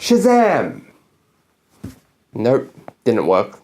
Shazam! Nope, didn't work.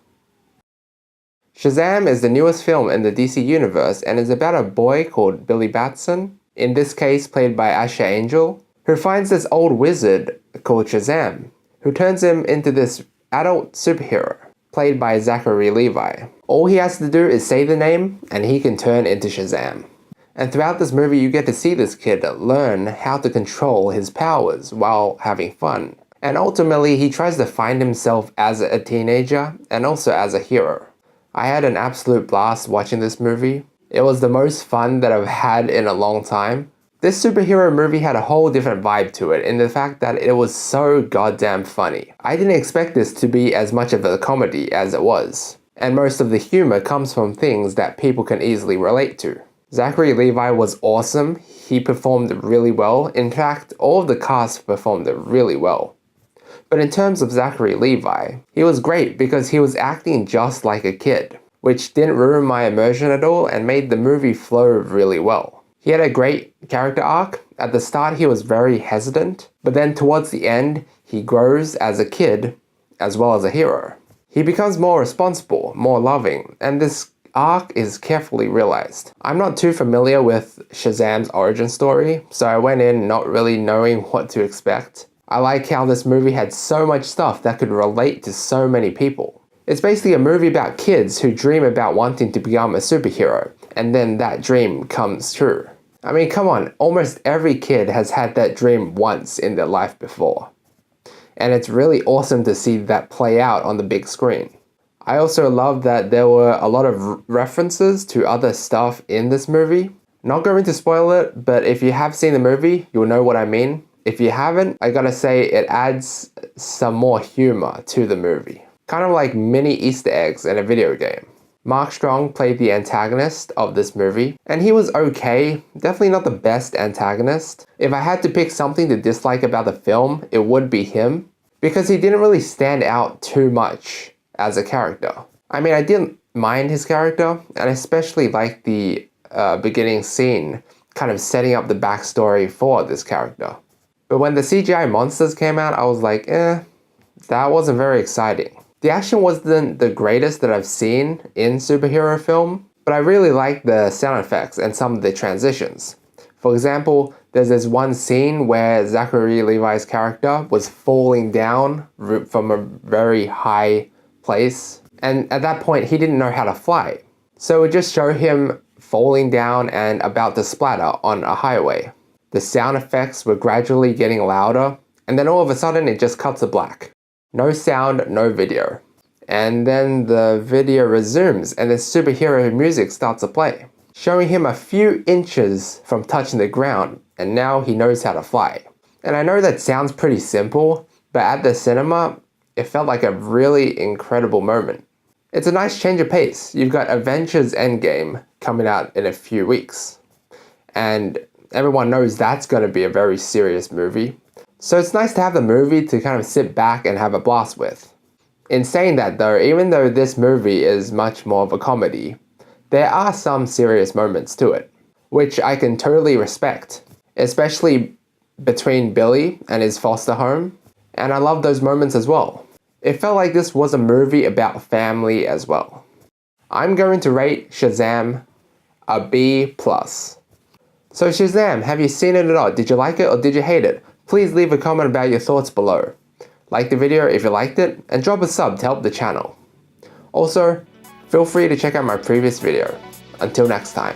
Shazam is the newest film in the DC universe and is about a boy called Billy Batson, in this case played by Asher Angel, who finds this old wizard called Shazam, who turns him into this adult superhero, played by Zachary Levi. All he has to do is say the name and he can turn into Shazam. And throughout this movie you get to see this kid learn how to control his powers while having fun. And ultimately he tries to find himself as a teenager and also as a hero. I had an absolute blast watching this movie. It was the most fun that I've had in a long time. This superhero movie had a whole different vibe to it in the fact that it was so goddamn funny. I didn't expect this to be as much of a comedy as it was. And most of the humor comes from things that people can easily relate to. Zachary Levi was awesome. He performed really well. In fact, all of the cast performed really well. But in terms of Zachary Levi, he was great because he was acting just like a kid, which didn't ruin my immersion at all and made the movie flow really well. He had a great character arc. At the start he was very hesitant, but then towards the end he grows as a kid as well as a hero. He becomes more responsible, more loving, and this arc is carefully realized. I'm not too familiar with Shazam's origin story, so I went in not really knowing what to expect. I like how this movie had so much stuff that could relate to so many people. It's basically a movie about kids who dream about wanting to become a superhero, and then that dream comes true. I mean, come on, almost every kid has had that dream once in their life before. And it's really awesome to see that play out on the big screen. I also love that there were a lot of references to other stuff in this movie. Not going to spoil it, but if you have seen the movie, you'll know what I mean. If you haven't, I gotta say it adds some more humor to the movie. Kind of like mini Easter eggs in a video game. Mark Strong played the antagonist of this movie, and he was okay, definitely not the best antagonist. If I had to pick something to dislike about the film, it would be him, because he didn't really stand out too much as a character. I mean, I didn't mind his character, and especially like the beginning scene, kind of setting up the backstory for this character. But when the CGI monsters came out, I was like, that wasn't very exciting. The action wasn't the greatest that I've seen in superhero film, but I really liked the sound effects and some of the transitions. For example, there's this one scene where Zachary Levi's character was falling down from a very high place, and at that point he didn't know how to fly. So it just showed him falling down and about to splatter on a highway. The sound effects were gradually getting louder, and then all of a sudden it just cuts to black. No sound, no video. And then the video resumes and the superhero music starts to play, showing him a few inches from touching the ground, and now he knows how to fly. And I know that sounds pretty simple, but at the cinema, it felt like a really incredible moment. It's a nice change of pace. You've got Avengers Endgame coming out in a few weeks, and everyone knows that's going to be a very serious movie. So it's nice to have the movie to kind of sit back and have a blast with. In saying that though, even though this movie is much more of a comedy, there are some serious moments to it, which I can totally respect, especially between Billy and his foster home, and I love those moments as well. It felt like this was a movie about family as well. I'm going to rate Shazam a B+. So Shazam, have you seen it at all? Did you like it or did you hate it? Please leave a comment about your thoughts below. Like the video if you liked it, and drop a sub to help the channel. Also, feel free to check out my previous video. Until next time.